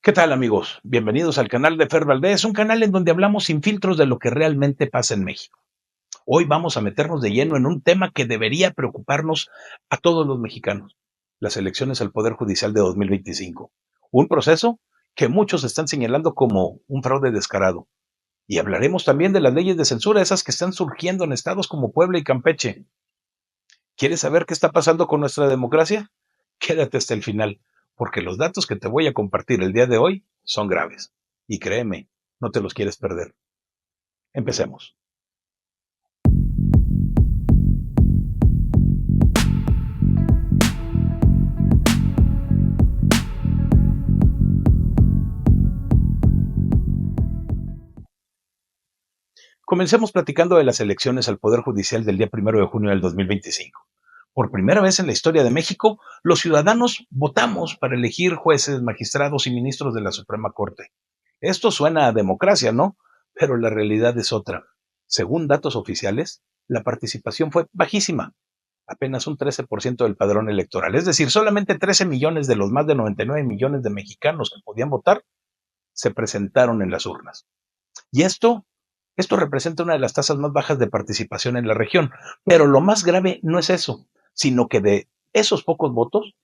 ¿Qué tal, amigos? Bienvenidos al canal de Fer Valdés, un canal en donde hablamos sin filtros de lo que realmente pasa en México. Hoy vamos a meternos de lleno en un tema que debería preocuparnos a todos los mexicanos: las elecciones al Poder Judicial de 2025. Un proceso que muchos están señalando como un fraude descarado. Y hablaremos también de las leyes de censura, esas que están surgiendo en estados como Puebla y Campeche. ¿Quieres saber qué está pasando con nuestra democracia? Quédate hasta el final, porque los datos que te voy a compartir el día de hoy son graves. Y créeme, no te los quieres perder. Empecemos. Comencemos platicando de las elecciones al Poder Judicial del día 1 de junio del 2025. Por primera vez en la historia de México, los ciudadanos votamos para elegir jueces, magistrados y ministros de la Suprema Corte. Esto suena a democracia, ¿no? Pero la realidad es otra. Según datos oficiales, la participación fue bajísima, apenas un 13% del padrón electoral. Es decir, solamente 13 millones de los más de 99 millones de mexicanos que podían votar se presentaron en las urnas. Y esto representa una de las tasas más bajas de participación en la región. Pero lo más grave no es eso, sino que de esos pocos votos,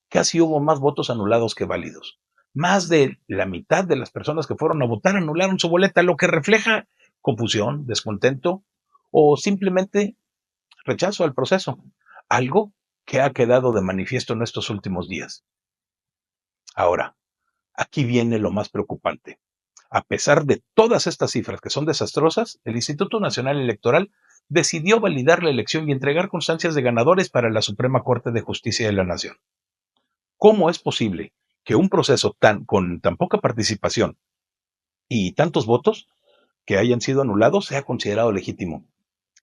casi hubo más votos anulados que válidos. Más de la mitad de las personas que fueron a votar anularon su boleta, lo que refleja confusión, descontento o simplemente rechazo al proceso, algo que ha quedado de manifiesto en estos últimos días. Ahora, aquí viene lo más preocupante. A pesar de todas estas cifras que son desastrosas, el Instituto Nacional Electoral decidió validar la elección y entregar constancias de ganadores para la Suprema Corte de Justicia de la Nación. ¿Cómo es posible que un proceso con tan poca participación y tantos votos que hayan sido anulados sea considerado legítimo?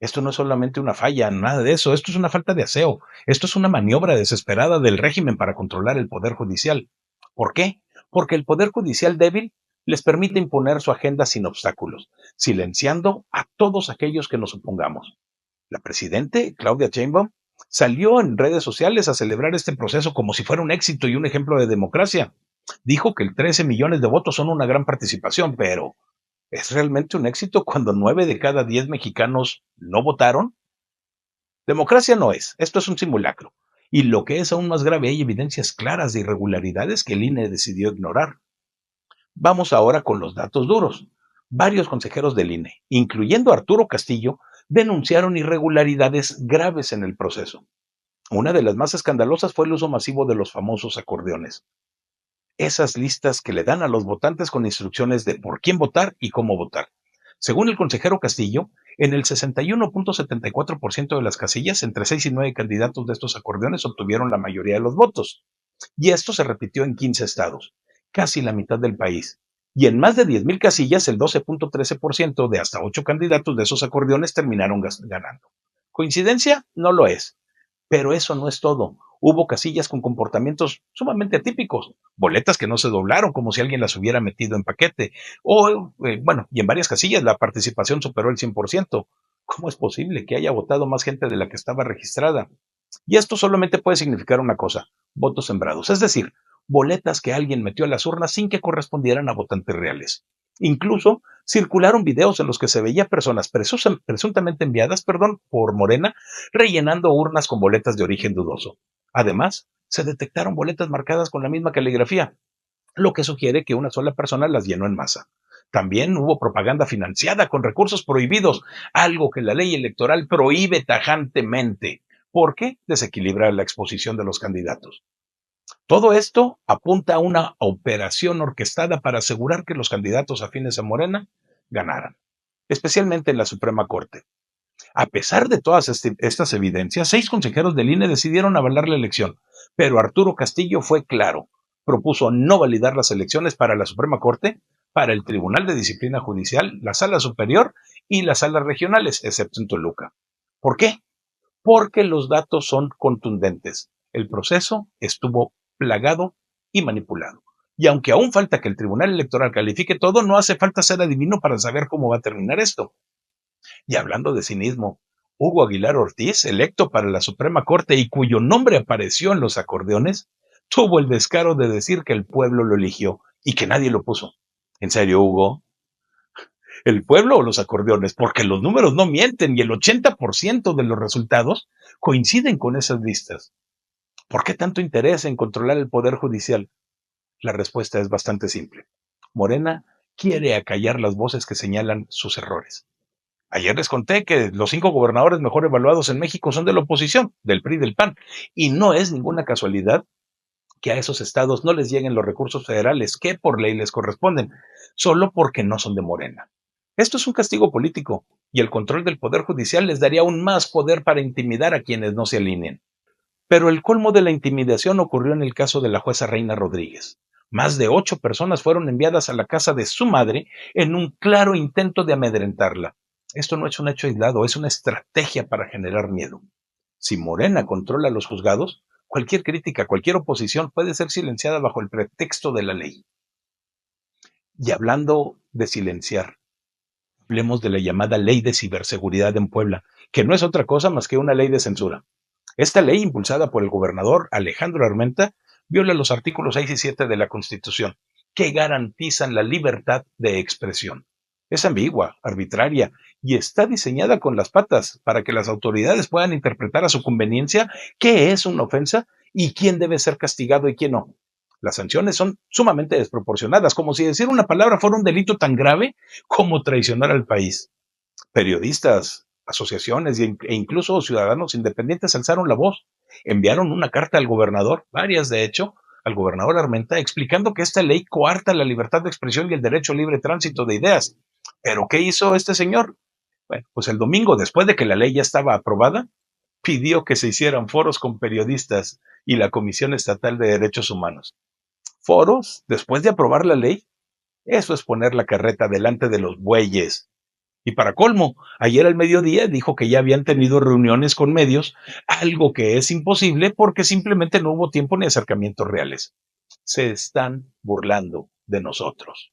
Esto no es solamente una falla, nada de eso. Esto es una falta de aseo. Esto es una maniobra desesperada del régimen para controlar el Poder Judicial. ¿Por qué? Porque el Poder Judicial débil les permite imponer su agenda sin obstáculos, silenciando a todos aquellos que nos opongamos. La presidente, Claudia Sheinbaum, salió en redes sociales a celebrar este proceso como si fuera un éxito y un ejemplo de democracia. Dijo que el 13 millones de votos son una gran participación, pero ¿es realmente un éxito cuando 9 de cada 10 mexicanos no votaron? Democracia no es, esto es un simulacro. Y lo que es aún más grave, hay evidencias claras de irregularidades que el INE decidió ignorar. Vamos ahora con los datos duros. Varios consejeros del INE, incluyendo Arturo Castillo, denunciaron irregularidades graves en el proceso. Una de las más escandalosas fue el uso masivo de los famosos acordeones. Esas listas que le dan a los votantes con instrucciones de por quién votar y cómo votar. Según el consejero Castillo, en el 61.74% de las casillas, entre 6 y 9 candidatos de estos acordeones obtuvieron la mayoría de los votos. Y esto se repitió en 15 estados, casi la mitad del país. Y en más de 10,000 casillas, el 12.13% de hasta 8 candidatos de esos acordeones terminaron ganando. ¿Coincidencia? No lo es. Pero eso no es todo. Hubo casillas con comportamientos sumamente atípicos, boletas que no se doblaron como si alguien las hubiera metido en paquete, y en varias casillas la participación superó el 100%. ¿Cómo es posible que haya votado más gente de la que estaba registrada? Y esto solamente puede significar una cosa: votos sembrados, es decir, boletas que alguien metió a las urnas sin que correspondieran a votantes reales. Incluso circularon videos en los que se veía personas presuntamente enviadas, por Morena, rellenando urnas con boletas de origen dudoso. Además, se detectaron boletas marcadas con la misma caligrafía, lo que sugiere que una sola persona las llenó en masa. También hubo propaganda financiada con recursos prohibidos, algo que la ley electoral prohíbe tajantemente, porque desequilibra la exposición de los candidatos. Todo esto apunta a una operación orquestada para asegurar que los candidatos afines a Morena ganaran, especialmente en la Suprema Corte. A pesar de todas estas evidencias, 6 consejeros del INE decidieron avalar la elección, pero Arturo Castillo fue claro: propuso no validar las elecciones para la Suprema Corte, para el Tribunal de Disciplina Judicial, la Sala Superior y las salas regionales, excepto en Toluca. ¿Por qué? Porque los datos son contundentes. El proceso estuvo plagado y manipulado. Y aunque aún falta que el Tribunal Electoral califique todo, no hace falta ser adivino para saber cómo va a terminar esto. Y hablando de cinismo, Hugo Aguilar Ortiz, electo para la Suprema Corte y cuyo nombre apareció en los acordeones, tuvo el descaro de decir que el pueblo lo eligió. y que nadie lo puso. ¿En serio, Hugo? ¿El pueblo o los acordeones? Porque los números no mienten y el 80% de los resultados coinciden con esas listas. ¿Por qué tanto interés en controlar el poder judicial? La respuesta es bastante simple. Morena quiere acallar las voces que señalan sus errores. Ayer les conté que los 5 gobernadores mejor evaluados en México son de la oposición, del PRI y del PAN. Y no es ninguna casualidad que a esos estados no les lleguen los recursos federales que por ley les corresponden, solo porque no son de Morena. Esto es un castigo político y el control del Poder Judicial les daría aún más poder para intimidar a quienes no se alineen. Pero el colmo de la intimidación ocurrió en el caso de la jueza Reina Rodríguez. Más de 8 personas fueron enviadas a la casa de su madre en un claro intento de amedrentarla. Esto no es un hecho aislado, es una estrategia para generar miedo. Si Morena controla los juzgados, cualquier crítica, cualquier oposición puede ser silenciada bajo el pretexto de la ley. Y hablando de silenciar, hablemos de la llamada Ley de Ciberseguridad en Puebla, que no es otra cosa más que una ley de censura. Esta ley, impulsada por el gobernador Alejandro Armenta, viola los artículos 6 y 7 de la Constitución, que garantizan la libertad de expresión. Es ambigua, arbitraria y está diseñada con las patas para que las autoridades puedan interpretar a su conveniencia qué es una ofensa y quién debe ser castigado y quién no. Las sanciones son sumamente desproporcionadas, como si decir una palabra fuera un delito tan grave como traicionar al país. Periodistas, asociaciones e incluso ciudadanos independientes alzaron la voz, enviaron una carta al gobernador, varias de hecho, al gobernador Armenta, explicando que esta ley coarta la libertad de expresión y el derecho a libre tránsito de ideas. ¿Pero qué hizo este señor? Bueno, pues el domingo, después de que la ley ya estaba aprobada, pidió que se hicieran foros con periodistas y la Comisión Estatal de Derechos Humanos. ¿Foros? ¿Después de aprobar la ley? Eso es poner la carreta delante de los bueyes. Y para colmo, ayer al mediodía dijo que ya habían tenido reuniones con medios, algo que es imposible porque simplemente no hubo tiempo ni acercamientos reales. Se están burlando de nosotros.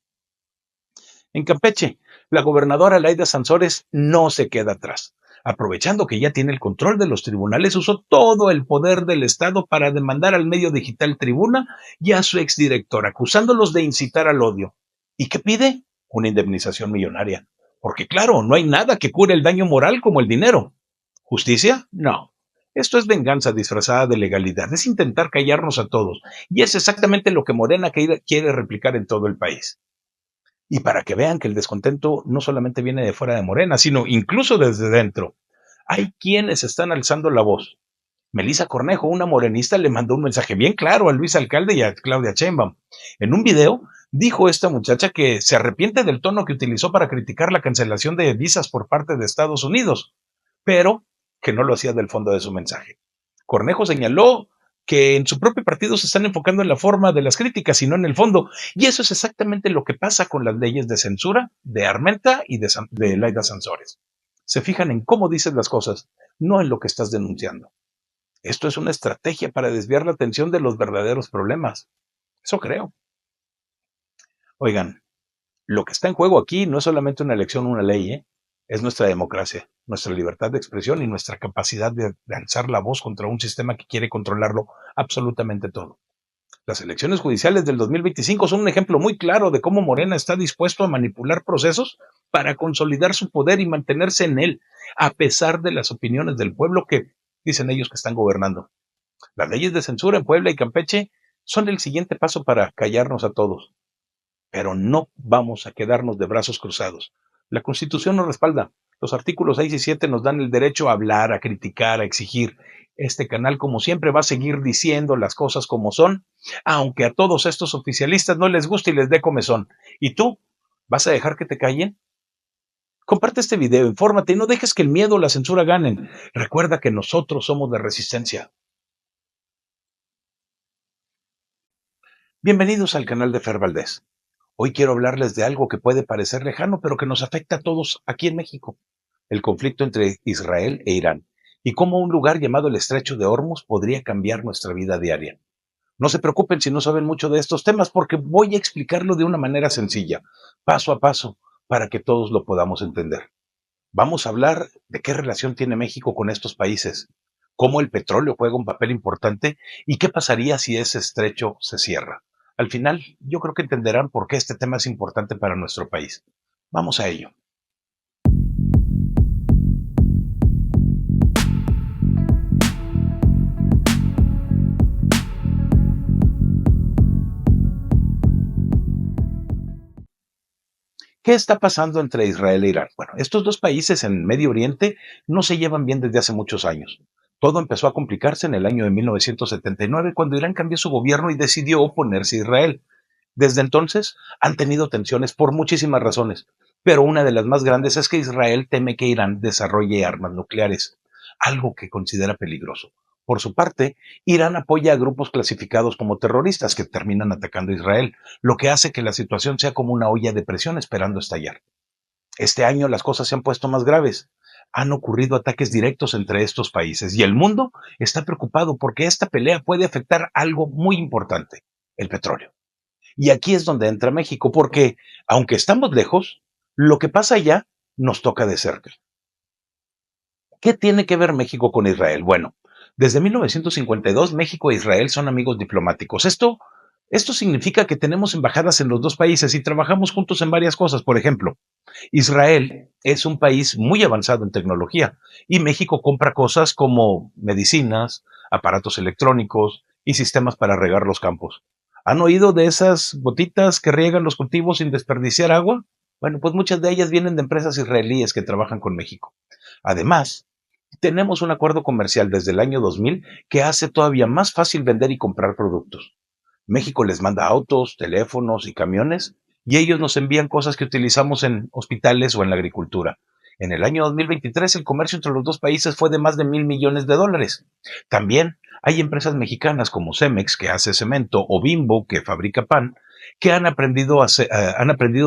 En Campeche, la gobernadora Laida Sansores no se queda atrás. Aprovechando que ya tiene el control de los tribunales, usó todo el poder del Estado para demandar al medio digital Tribuna y a su exdirector, acusándolos de incitar al odio. ¿Y qué pide? Una indemnización millonaria. Porque claro, no hay nada que cure el daño moral como el dinero. ¿Justicia? No. Esto es venganza disfrazada de legalidad, es intentar callarnos a todos. Y es exactamente lo que Morena quiere replicar en todo el país. Y para que vean que el descontento no solamente viene de fuera de Morena, sino incluso desde dentro. Hay quienes están alzando la voz. Melissa Cornejo, una morenista, le mandó un mensaje bien claro a Luis Alcalde y a Claudia Sheinbaum. En un video dijo esta muchacha que se arrepiente del tono que utilizó para criticar la cancelación de visas por parte de Estados Unidos, pero que no lo hacía del fondo de su mensaje. Cornejo señaló que en su propio partido se están enfocando en la forma de las críticas y no en el fondo. Y eso es exactamente lo que pasa con las leyes de censura de Armenta y de Laida Sansores. Se fijan en cómo dices las cosas, no en lo que estás denunciando. Esto es una estrategia para desviar la atención de los verdaderos problemas. Eso creo. Oigan, lo que está en juego aquí no es solamente una elección o una ley, es nuestra democracia, nuestra libertad de expresión y nuestra capacidad de alzar la voz contra un sistema que quiere controlarlo absolutamente todo. Las elecciones judiciales del 2025 son un ejemplo muy claro de cómo Morena está dispuesto a manipular procesos para consolidar su poder y mantenerse en él, a pesar de las opiniones del pueblo que dicen ellos que están gobernando. Las leyes de censura en Puebla y Campeche son el siguiente paso para callarnos a todos, pero no vamos a quedarnos de brazos cruzados. La Constitución nos respalda. Los artículos 6 y 7 nos dan el derecho a hablar, a criticar, a exigir. Este canal, como siempre, va a seguir diciendo las cosas como son, aunque a todos estos oficialistas no les guste y les dé comezón. ¿Y tú? ¿Vas a dejar que te callen? Comparte este video, infórmate y no dejes que el miedo o la censura ganen. Recuerda que nosotros somos de resistencia. Bienvenidos al canal de Fer Valdés. Hoy quiero hablarles de algo que puede parecer lejano, pero que nos afecta a todos aquí en México. El conflicto entre Israel e Irán y cómo un lugar llamado el Estrecho de Hormuz podría cambiar nuestra vida diaria. No se preocupen si no saben mucho de estos temas porque voy a explicarlo de una manera sencilla, paso a paso, para que todos lo podamos entender. Vamos a hablar de qué relación tiene México con estos países, cómo el petróleo juega un papel importante y qué pasaría si ese estrecho se cierra. Al final, yo creo que entenderán por qué este tema es importante para nuestro país. Vamos a ello. ¿Qué está pasando entre Israel e Irán? Bueno, estos dos países en Medio Oriente no se llevan bien desde hace muchos años. Todo empezó a complicarse en el año de 1979 cuando Irán cambió su gobierno y decidió oponerse a Israel. Desde entonces han tenido tensiones por muchísimas razones, pero una de las más grandes es que Israel teme que Irán desarrolle armas nucleares, algo que considera peligroso. Por su parte, Irán apoya a grupos clasificados como terroristas que terminan atacando a Israel, lo que hace que la situación sea como una olla de presión esperando estallar. Este año las cosas se han puesto más graves. Han ocurrido ataques directos entre estos países y el mundo está preocupado porque esta pelea puede afectar algo muy importante, el petróleo. Y aquí es donde entra México, porque aunque estamos lejos, lo que pasa allá nos toca de cerca. ¿Qué tiene que ver México con Israel? Bueno, desde 1952 México e Israel son amigos diplomáticos. Esto significa que tenemos embajadas en los dos países y trabajamos juntos en varias cosas. Por ejemplo, Israel es un país muy avanzado en tecnología y México compra cosas como medicinas, aparatos electrónicos y sistemas para regar los campos. ¿Han oído de esas gotitas que riegan los cultivos sin desperdiciar agua? Bueno, pues muchas de ellas vienen de empresas israelíes que trabajan con México. Además, tenemos un acuerdo comercial desde el año 2000 que hace todavía más fácil vender y comprar productos. México les manda autos, teléfonos y camiones y ellos nos envían cosas que utilizamos en hospitales o en la agricultura. En el año 2023 el comercio entre los dos países fue de más de $1,000 millones. También hay empresas mexicanas como Cemex, que hace cemento, o Bimbo, que fabrica pan, que han aprendido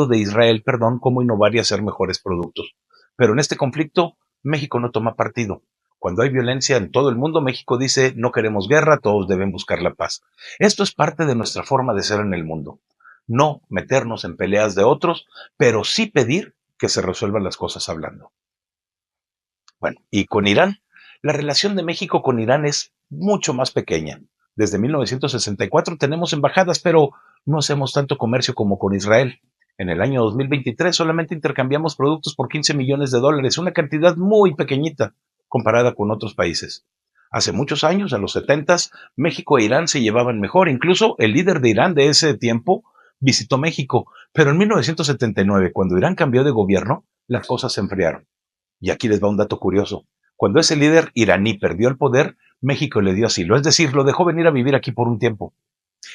de Israel, cómo innovar y hacer mejores productos. Pero en este conflicto, México no toma partido. Cuando hay violencia en todo el mundo, México dice no queremos guerra, todos deben buscar la paz. Esto es parte de nuestra forma de ser en el mundo. No meternos en peleas de otros, pero sí pedir que se resuelvan las cosas hablando. Bueno, y con Irán, la relación de México con Irán es mucho más pequeña. Desde 1964 tenemos embajadas, pero no hacemos tanto comercio como con Israel. En el año 2023 solamente intercambiamos productos por $15 millones, una cantidad muy pequeñita comparada con otros países. Hace muchos años, en los 70, México e Irán se llevaban mejor. Incluso el líder de Irán de ese tiempo visitó México. Pero en 1979, cuando Irán cambió de gobierno, las cosas se enfriaron. Y aquí les va un dato curioso. Cuando ese líder iraní perdió el poder, México le dio asilo, es decir, lo dejó venir a vivir aquí por un tiempo.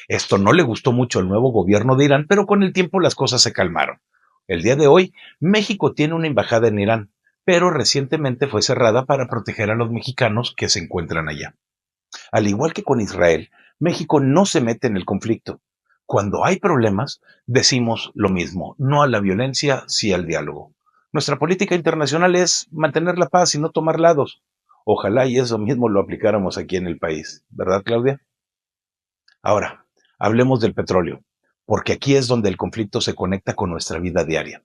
Esto no le gustó mucho al nuevo gobierno de Irán, pero con el tiempo las cosas se calmaron. El día de hoy, México tiene una embajada en Irán, pero recientemente fue cerrada para proteger a los mexicanos que se encuentran allá. Al igual que con Israel, México no se mete en el conflicto. Cuando hay problemas, decimos lo mismo, no a la violencia, sí al diálogo. Nuestra política internacional es mantener la paz y no tomar lados. Ojalá y eso mismo lo aplicáramos aquí en el país, ¿verdad, Claudia? Ahora, hablemos del petróleo, porque aquí es donde el conflicto se conecta con nuestra vida diaria.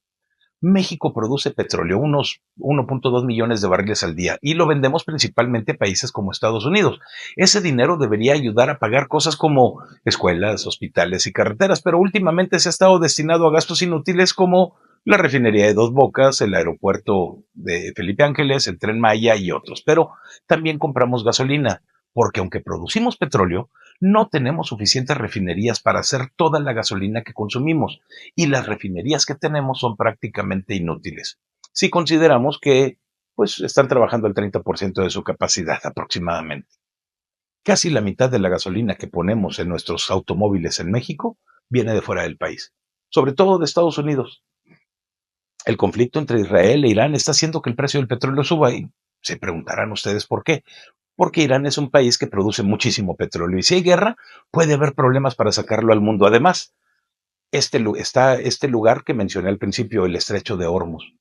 México produce petróleo, unos 1.2 millones de barriles al día, y lo vendemos principalmente a países como Estados Unidos. Ese dinero debería ayudar a pagar cosas como escuelas, hospitales y carreteras, pero últimamente se ha estado destinado a gastos inútiles como la refinería de Dos Bocas, el aeropuerto de Felipe Ángeles, el Tren Maya y otros. Pero también compramos gasolina, porque aunque producimos petróleo, no tenemos suficientes refinerías para hacer toda la gasolina que consumimos y las refinerías que tenemos son prácticamente inútiles. Si consideramos que pues están trabajando al 30% de su capacidad aproximadamente. Casi la mitad de la gasolina que ponemos en nuestros automóviles en México viene de fuera del país, sobre todo de Estados Unidos. El conflicto entre Israel e Irán está haciendo que el precio del petróleo suba y se preguntarán ustedes por qué. Porque Irán es un país que produce muchísimo petróleo y si hay guerra puede haber problemas para sacarlo al mundo. Además, está este lugar que mencioné al principio, el estrecho de Hormuz.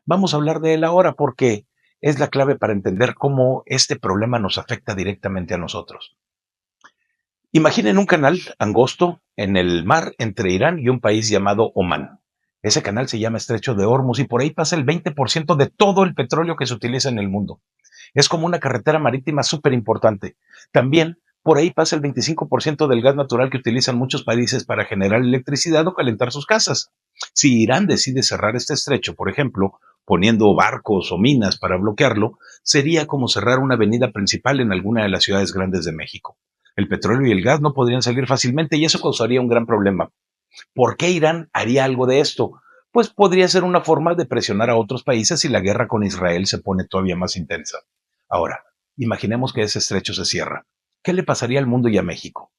Vamos a hablar de él ahora porque es la clave para entender cómo este problema nos afecta directamente a nosotros. Imaginen un canal angosto en el mar entre Irán y un país llamado Omán. Ese canal se llama Estrecho de Hormuz y por ahí pasa el 20% de todo el petróleo que se utiliza en el mundo. Es como una carretera marítima súper importante. También Por ahí pasa el 25% del gas natural que utilizan muchos países para generar electricidad o calentar sus casas. Si Irán decide cerrar este estrecho, por ejemplo, poniendo barcos o minas para bloquearlo, sería como cerrar una avenida principal en alguna de las ciudades grandes de México. El petróleo y el gas no podrían salir fácilmente y eso causaría un gran problema. ¿Por qué Irán haría algo de esto? Pues podría ser una forma de presionar a otros países si la guerra con Israel se pone todavía más intensa. Ahora, imaginemos que ese estrecho se cierra. ¿Qué le pasaría al mundo y a México?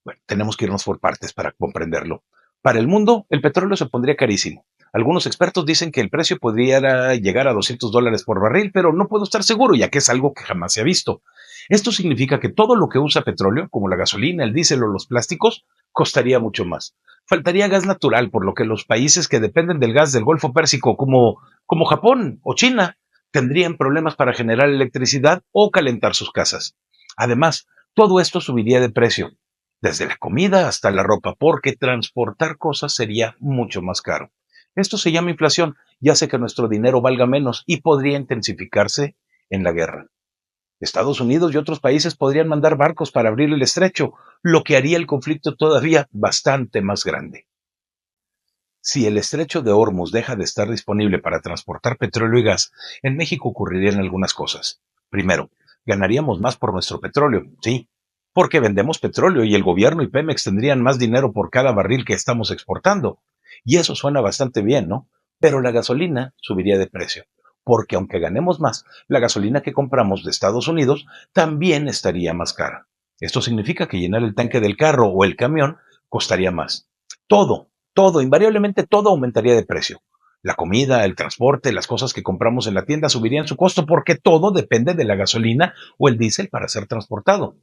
Bueno, tenemos que irnos por partes para comprenderlo. Para el mundo, el petróleo se pondría carísimo. Algunos expertos dicen que el precio podría llegar a $200 por barril, pero no puedo estar seguro, ya que es algo que jamás se ha visto. Esto significa que todo lo que usa petróleo, como la gasolina, el diésel o los plásticos, costaría mucho más. Faltaría gas natural, por lo que los países que dependen del gas del Golfo Pérsico, como Japón o China, tendrían problemas para generar electricidad o calentar sus casas. Además, todo esto subiría de precio, desde la comida hasta la ropa, porque transportar cosas sería mucho más caro. Esto se llama inflación y hace que nuestro dinero valga menos y podría intensificarse en la guerra. Estados Unidos y otros países podrían mandar barcos para abrir el estrecho, lo que haría el conflicto todavía bastante más grande. Si el estrecho de Hormuz deja de estar disponible para transportar petróleo y gas, en México ocurrirían algunas cosas. Primero, ganaríamos más por nuestro petróleo, sí, porque vendemos petróleo y el gobierno y Pemex tendrían más dinero por cada barril que estamos exportando. Y eso suena bastante bien, ¿no? Pero la gasolina subiría de precio, porque aunque ganemos más, la gasolina que compramos de Estados Unidos también estaría más cara. Esto significa que llenar el tanque del carro o el camión costaría más. Todo, invariablemente todo aumentaría de precio. La comida, el transporte, las cosas que compramos en la tienda subirían su costo porque todo depende de la gasolina o el diésel para ser transportado.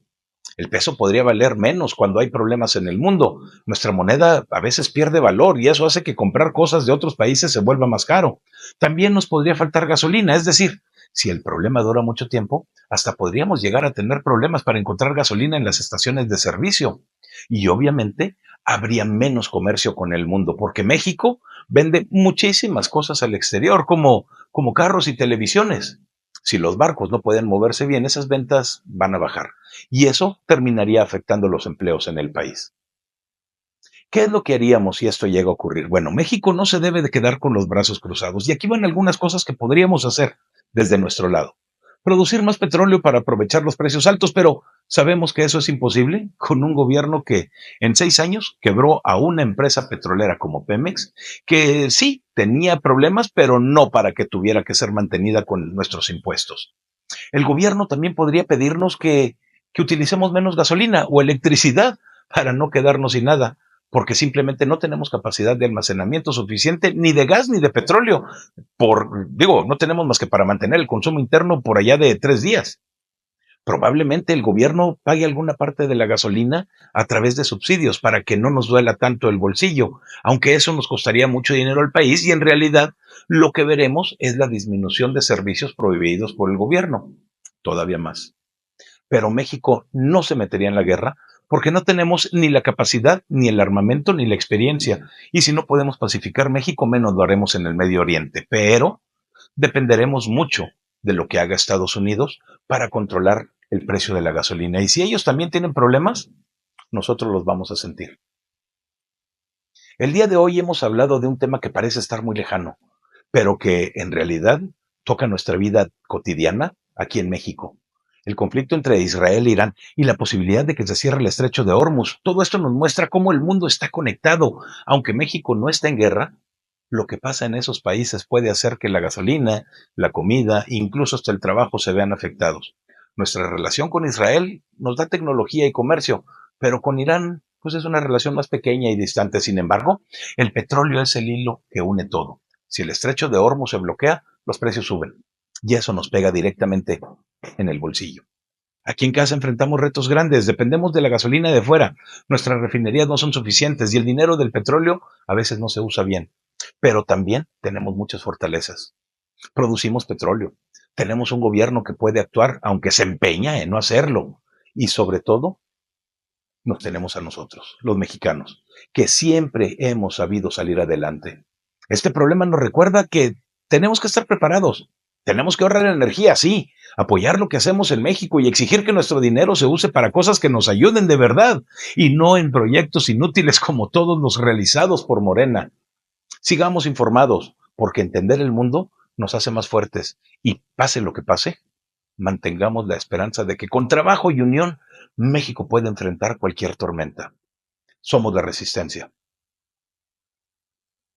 El peso podría valer menos cuando hay problemas en el mundo. Nuestra moneda a veces pierde valor y eso hace que comprar cosas de otros países se vuelva más caro. También nos podría faltar gasolina, es decir, si el problema dura mucho tiempo, hasta podríamos llegar a tener problemas para encontrar gasolina en las estaciones de servicio. Y obviamente habría menos comercio con el mundo, porque México vende muchísimas cosas al exterior, como carros y televisiones. Si los barcos no pueden moverse bien, esas ventas van a bajar y eso terminaría afectando los empleos en el país. ¿Qué es lo que haríamos si esto llega a ocurrir? Bueno, México no se debe de quedar con los brazos cruzados y aquí van algunas cosas que podríamos hacer desde nuestro lado. Producir más petróleo para aprovechar los precios altos, pero sabemos que eso es imposible con un gobierno que en 6 años quebró a una empresa petrolera como Pemex, que sí tenía problemas, pero no para que tuviera que ser mantenida con nuestros impuestos. El gobierno también podría pedirnos que utilicemos menos gasolina o electricidad para no quedarnos sin nada, porque simplemente no tenemos capacidad de almacenamiento suficiente ni de gas ni de petróleo. No tenemos más que para mantener el consumo interno por allá de 3 días. Probablemente el gobierno pague alguna parte de la gasolina a través de subsidios para que no nos duela tanto el bolsillo, aunque eso nos costaría mucho dinero al país y en realidad lo que veremos es la disminución de servicios prohibidos por el gobierno, todavía más. Pero México no se metería en la guerra porque no tenemos ni la capacidad, ni el armamento, ni la experiencia. Y si no podemos pacificar México, menos lo haremos en el Medio Oriente. Pero dependeremos mucho de lo que haga Estados Unidos para controlar el precio de la gasolina. Y si ellos también tienen problemas, nosotros los vamos a sentir. El día de hoy hemos hablado de un tema que parece estar muy lejano, pero que en realidad toca nuestra vida cotidiana aquí en México. El conflicto entre Israel e Irán y la posibilidad de que se cierre el estrecho de Hormuz. Todo esto nos muestra cómo el mundo está conectado. Aunque México no está en guerra, lo que pasa en esos países puede hacer que la gasolina, la comida, incluso hasta el trabajo se vean afectados. Nuestra relación con Israel nos da tecnología y comercio, pero con Irán, pues es una relación más pequeña y distante. Sin embargo, el petróleo es el hilo que une todo. Si el estrecho de Hormuz se bloquea, los precios suben. Y eso nos pega directamente en el bolsillo. Aquí en casa enfrentamos retos grandes, dependemos de la gasolina de fuera, nuestras refinerías no son suficientes y el dinero del petróleo a veces no se usa bien. Pero también tenemos muchas fortalezas. Producimos petróleo, tenemos un gobierno que puede actuar, aunque se empeña en no hacerlo. Y sobre todo, nos tenemos a nosotros, los mexicanos, que siempre hemos sabido salir adelante. Este problema nos recuerda que tenemos que estar preparados, Tenemos que ahorrar energía, sí, apoyar lo que hacemos en México y exigir que nuestro dinero se use para cosas que nos ayuden de verdad y no en proyectos inútiles como todos los realizados por Morena. Sigamos informados, porque entender el mundo nos hace más fuertes y pase lo que pase, mantengamos la esperanza de que con trabajo y unión México puede enfrentar cualquier tormenta. Somos la resistencia.